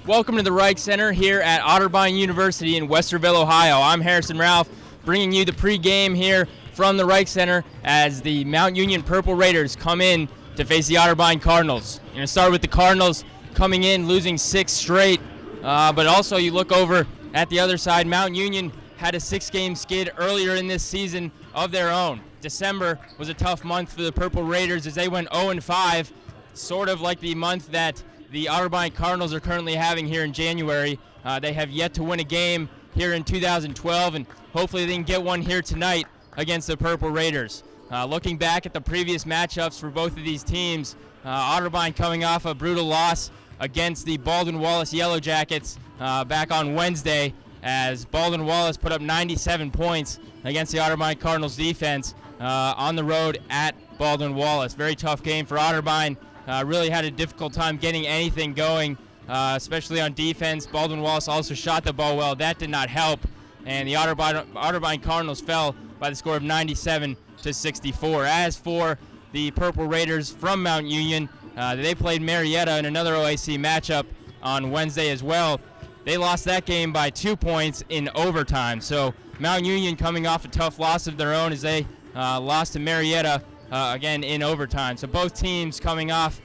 Welcome to the Reich Center here at Otterbein University in Westerville, Ohio. I'm Harrison Ralph, bringing you the pregame here from the Reich Center as the Mount Union Purple Raiders come in to face the Otterbein Cardinals. You're going to start with the Cardinals coming in, losing 6 straight, but also you look over at the other side. Mount Union had a 6-game skid earlier in this season of their own. December was a tough month for the Purple Raiders as they went 0-5, sort of like the month that the Otterbein Cardinals are currently having here in January. They have yet to win a game here in 2012, and hopefully they can get one here tonight against the Purple Raiders. Looking back at the previous matchups for both of these teams, Otterbein coming off a brutal loss against the Baldwin Wallace Yellow Jackets back on Wednesday, as Baldwin Wallace put up 97 points against the Otterbein Cardinals defense on the road at Baldwin Wallace. Very tough game for Otterbein. Really had a difficult time getting anything going, especially on defense. Baldwin Wallace also shot the ball well. That did not help, and the Otterbein Cardinals fell by the score of 97-64. As for the Purple Raiders from Mount Union, they played Marietta in another OAC matchup on Wednesday as well. They lost that game by 2 points in overtime. So Mount Union coming off a tough loss of their own as they lost to Marietta again in overtime. So both teams coming off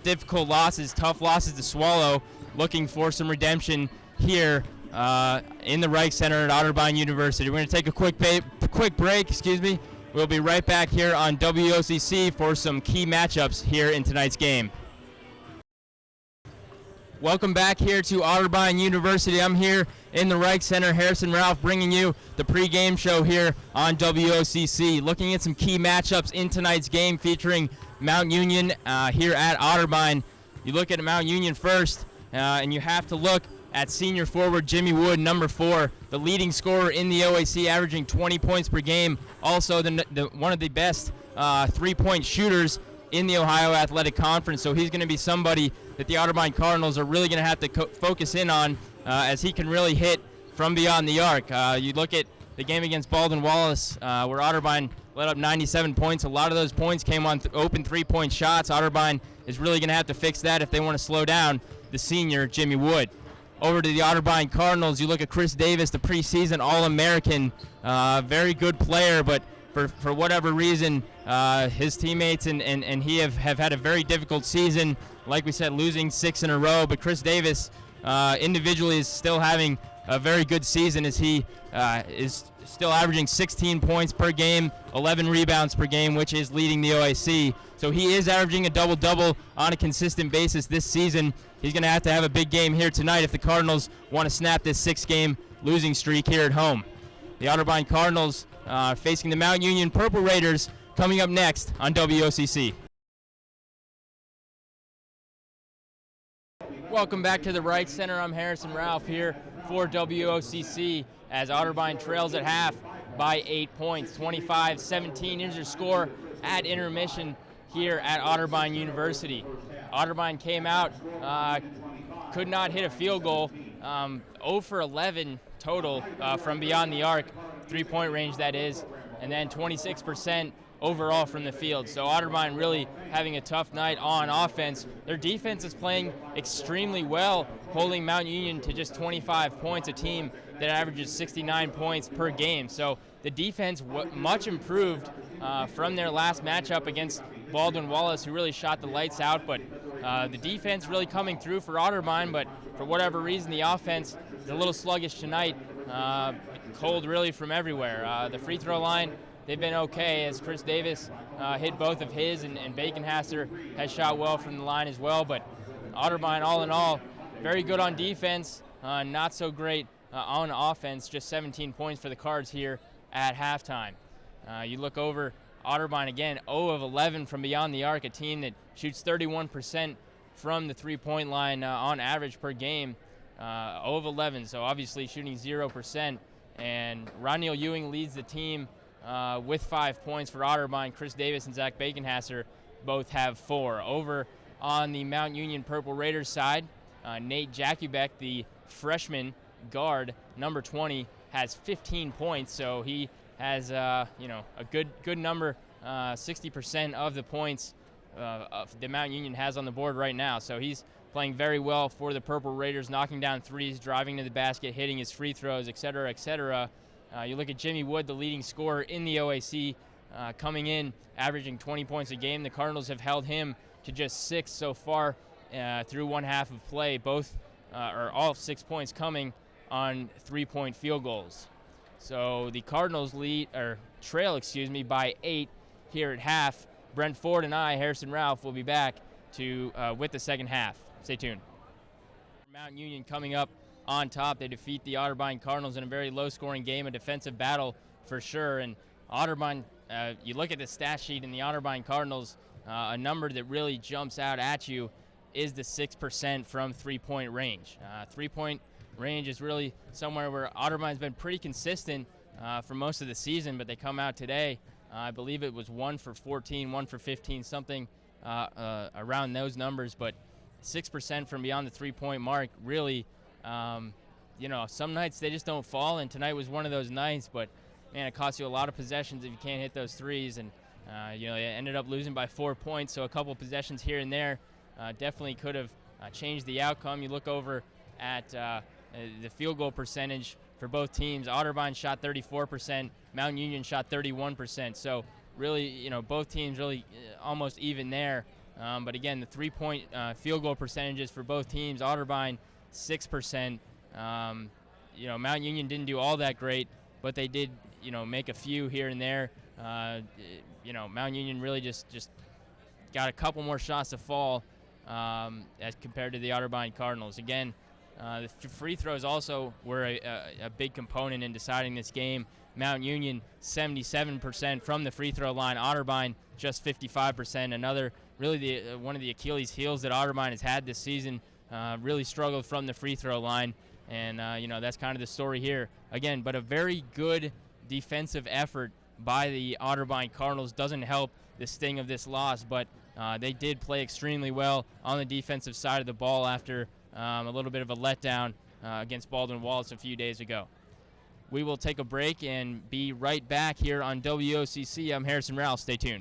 difficult losses, tough losses to swallow, looking for some redemption here in the Reich Center at Otterbein University. We're going to take a quick break. We'll be right back here on WOCC for some key matchups here in tonight's game. Welcome back here to Otterbein University. I'm here in the Reich Center. Harrison Ralph bringing you the pregame show here on WOCC. Looking at some key matchups in tonight's game featuring Mount Union here at Otterbein. You look at Mount Union first, and you have to look at senior forward Jimmy Wood, number 4, the leading scorer in the OAC, averaging 20 points per game. Also one of the best three-point shooters in the Ohio Athletic Conference, so he's going to be somebody that the Otterbein Cardinals are really going to have to focus in on as he can really hit from beyond the arc. You look at the game against Baldwin Wallace where Otterbein let up 97 points. A lot of those points came on open three-point shots. Otterbein is really going to have to fix that if they want to slow down the senior Jimmy Wood. Over to the Otterbein Cardinals, you look at Chris Davis, the preseason All-American, very good player, but for whatever reason, his teammates and he have had a very difficult season. Like we said, losing 6 in a row. But Chris Davis individually is still having a very good season as he is still averaging 16 points per game, 11 rebounds per game, which is leading the OAC. So he is averaging a double-double on a consistent basis this season. He's going to have a big game here tonight if the Cardinals want to snap this 6-game losing streak here at home. The Otterbein Cardinals facing the Mount Union Purple Raiders coming up next on WOCC. Welcome back to the Reich Center. I'm Harrison Ralph here for WOCC as Otterbein trails at half by 8 points. 25-17 is your score at intermission here at Otterbein University. Otterbein came out, could not hit a field goal, 0 for 11 total from beyond the arc, three-point range that is, and then 26% overall from the field. So Otterbein really having a tough night on offense. Their defense is playing extremely well, holding Mount Union to just 25 points, a team that averages 69 points per game. So the defense much improved from their last matchup against Baldwin Wallace, who really shot the lights out. But the defense really coming through for Otterbein, but for whatever reason, the offense is a little sluggish tonight. Cold really from everywhere. The free throw line, they've been okay as Chris Davis hit both of his, and Baconhasser has shot well from the line as well. But Otterbein, all in all, very good on defense, not so great on offense, just 17 points for the Cards here at halftime. You look over Otterbein again, 0 of 11 from beyond the arc, a team that shoots 31% from the three-point line on average per game, 0 of 11, so obviously shooting 0%. And Roniel Ewing leads the team with 5 points for Otterbein. Chris Davis and Zach Baconhasser both have 4. Over on the Mount Union Purple Raiders side, Nate Jakubek, the freshman guard, number 20, has 15 points, so he has a good number, 60% of the points the Mount Union has on the board right now. So he's playing very well for the Purple Raiders, knocking down threes, driving to the basket, hitting his free throws, etc., etc. You look at Jimmy Wood, the leading scorer in the OAC, coming in, averaging 20 points a game. The Cardinals have held him to just 6 so far through one half of play, both or all 6 points coming on 3-point field goals. So the Cardinals trail by 8 here at half. Brent Ford and I, Harrison Ralph, will be back with the second half. Stay tuned. Mount Union coming up on top. They defeat the Otterbein Cardinals in a very low-scoring game, a defensive battle for sure. And Otterbein, you look at the stat sheet in the Otterbein Cardinals, a number that really jumps out at you is the 6% from three-point range. Three-point range is really somewhere where Otterbein's been pretty consistent for most of the season, but they come out today, I believe it was 1 for 14, 1 for 15, something around those numbers, but 6% from beyond the three-point mark, really, some nights they just don't fall, and tonight was one of those nights, but man, it costs you a lot of possessions if you can't hit those threes, and they ended up losing by 4 points, so a couple possessions here and there definitely could have changed the outcome. You look over at the field goal percentage for both teams. Otterbein shot 34%, Mount Union shot 31%, so really, both teams really almost even there. But again, the three-point field goal percentages for both teams, Otterbein 6%. Mount Union didn't do all that great, but they did, make a few here and there. Mount Union really just got a couple more shots to fall as compared to the Otterbein Cardinals. Again, the free throws also were a big component in deciding this game. Mount Union 77% from the free throw line. Otterbein just 55%. Another really one of the Achilles heels that Otterbein has had this season. Really struggled from the free throw line, and that's kind of the story here. Again, but a very good defensive effort by the Otterbein Cardinals doesn't help the sting of this loss, but they did play extremely well on the defensive side of the ball after a little bit of a letdown against Baldwin Wallace a few days ago. We will take a break and be right back here on WOCC. I'm Harrison Ralph. Stay tuned.